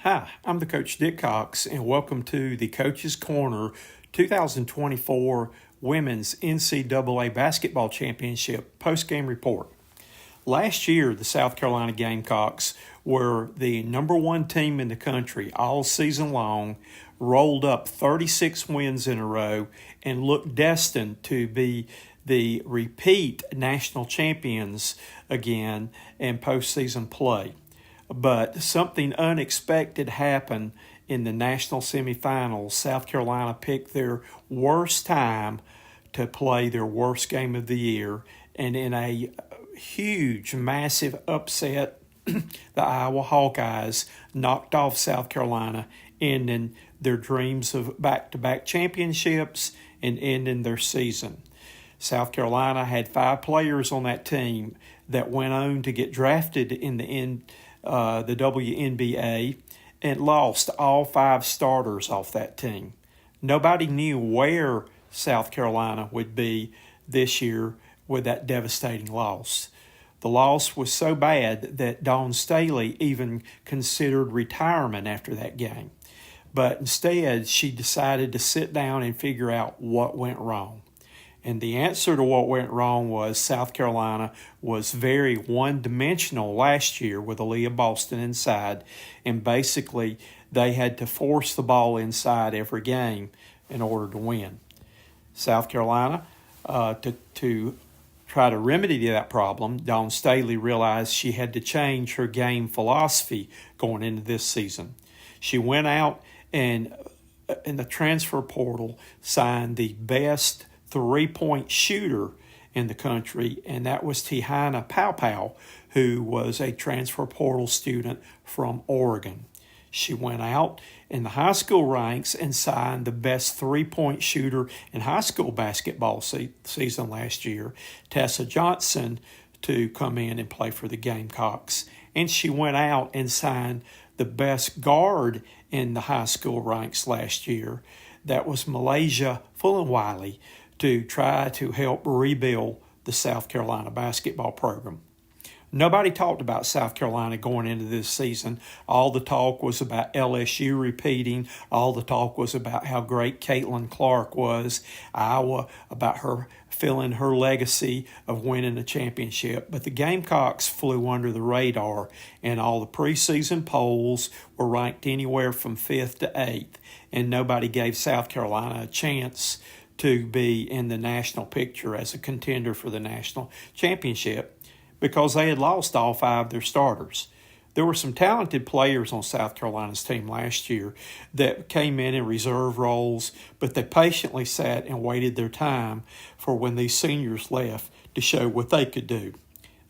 Hi, I'm the coach Dick Cox, and welcome to the Coach's Corner 2024 Women's NCAA Basketball Championship postgame report. Last year, the South Carolina Gamecocks were the number one team in the country all season long, rolled up 36 wins in a row, and looked destined to be the repeat national champions again in postseason play. But something unexpected happened in the national semifinals. South Carolina picked their worst time to play their worst game of the year, and in a huge, massive upset, the Iowa Hawkeyes knocked off South Carolina, ending their dreams of back-to-back championships and ending their season. South Carolina had 5 players on that team that went on to get drafted in the WNBA and lost all 5 starters off that team. Nobody knew where South Carolina would be this year with that devastating loss. The loss was so bad that Dawn Staley even considered retirement after that game. But instead, she decided to sit down and figure out what went wrong. And the answer to what went wrong was South Carolina was very one-dimensional last year with Aaliyah Boston inside, and basically they had to force the ball inside every game in order to win. South Carolina, to try to remedy that problem, Dawn Staley realized she had to change her game philosophy going into this season. She went out and in the transfer portal signed the best three-point shooter in the country, and that was Tihaina Paopao, who was a transfer portal student from Oregon. She went out in the high school ranks and signed the best three-point shooter in high school basketball season last year, Tessa Johnson, to come in and play for the Gamecocks. And she went out and signed the best guard in the high school ranks last year. That was Malaysia Fullenwiley, to try to help rebuild the South Carolina basketball program. Nobody talked about South Carolina going into this season. All the talk was about LSU repeating. All the talk was about how great Caitlin Clark was. Iowa, about her filling her legacy of winning a championship. But the Gamecocks flew under the radar, and all the preseason polls were ranked anywhere from 5th to 8th, and nobody gave South Carolina a chance to be in the national picture as a contender for the national championship because they had lost all 5 of their starters. There were some talented players on South Carolina's team last year that came in reserve roles, but they patiently sat and waited their time for when these seniors left to show what they could do.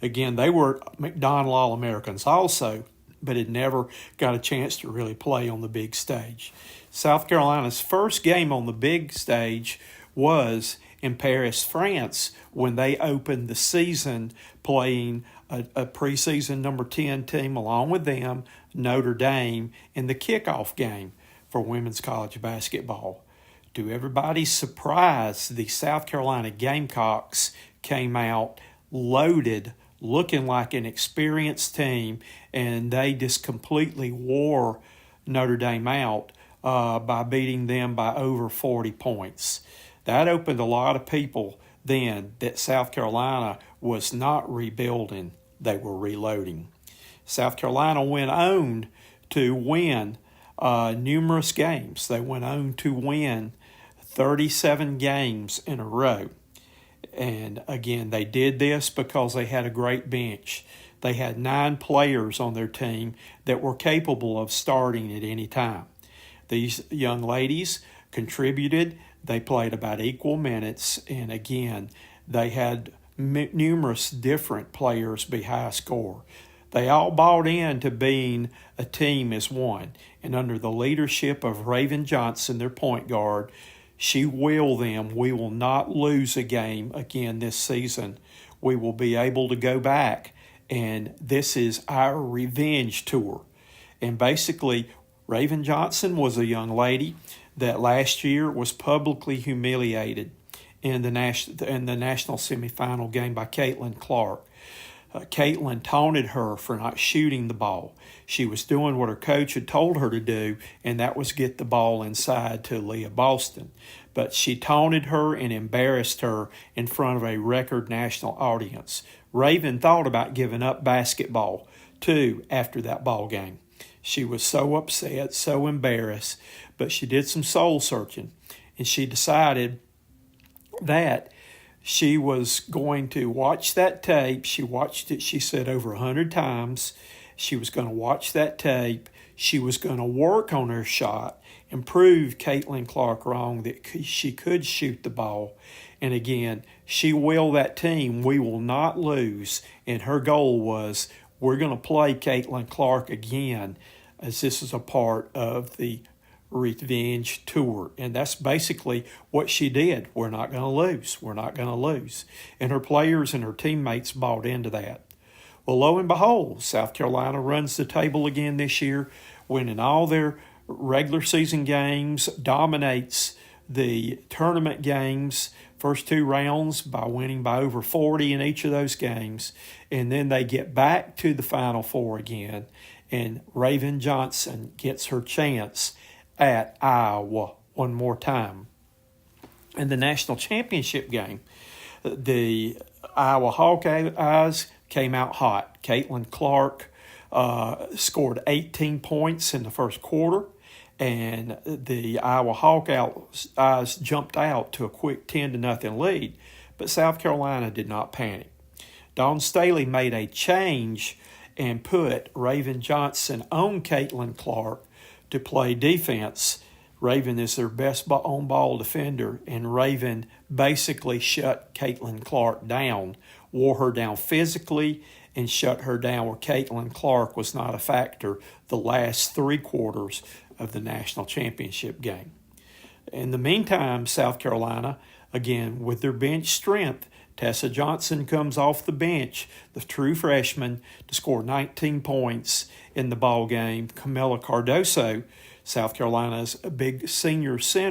Again, they were McDonald All-Americans also, but had never got a chance to really play on the big stage. South Carolina's first game on the big stage was in Paris, France, when they opened the season playing a preseason number 10 team along with them, Notre Dame, in the kickoff game for women's college basketball. To everybody's surprise, the South Carolina Gamecocks came out loaded, looking like an experienced team, and they just completely wore Notre Dame out by beating them by over 40 points. That opened a lot of people then that South Carolina was not rebuilding, they were reloading. South Carolina went on to win numerous games. They went on to win 37 games in a row. And again, they did this because they had a great bench. They had 9 players on their team that were capable of starting at any time. These young ladies contributed. They played about equal minutes, and again, they had numerous different players be high score. They all bought into being a team as one, and under the leadership of Raven Johnson, their point guard, she willed them, we will not lose a game again this season. We will be able to go back, and this is our revenge tour. And basically, Raven Johnson was a young lady that last year was publicly humiliated in the national semifinal game by Caitlin Clark. Caitlin taunted her for not shooting the ball. She was doing what her coach had told her to do, and that was get the ball inside to Leah Boston. But she taunted her and embarrassed her in front of a record national audience. Raven thought about giving up basketball, too, after that ball game. She was so upset, so embarrassed, but she did some soul searching, and she decided that she was going to watch that tape. She watched it, she said, over 100 times. She was going to watch that tape. She was going to work on her shot and prove Caitlin Clark wrong that she could shoot the ball. And again, she willed that team, we will not lose. And her goal was, we're going to play Caitlin Clark again, as this is a part of the Revenge Tour. And that's basically what she did. We're not going to lose. We're not going to lose. And her players and her teammates bought into that. Well, lo and behold, South Carolina runs the table again this year, winning all their regular season games, dominates the tournament games, first 2 rounds by winning by over 40 in each of those games. And then they get back to the Final Four again, and Raven Johnson gets her chance at Iowa one more time. In the national championship game, the Iowa Hawkeyes came out hot. Caitlin Clark scored 18 points in the first quarter, and the Iowa Hawkeyes jumped out to a quick 10-0 lead, but South Carolina did not panic. Dawn Staley made a change and put Raven Johnson on Caitlin Clark to play defense. Raven is their best on-ball defender, and Raven basically shut Caitlin Clark down, wore her down physically, and shut her down where Caitlin Clark was not a factor the last 3 quarters of the national championship game. In the meantime, South Carolina, again, with their bench strength, Tessa Johnson comes off the bench, the true freshman, to score 19 points in the ball game. Camila Cardoso, South Carolina's big senior center,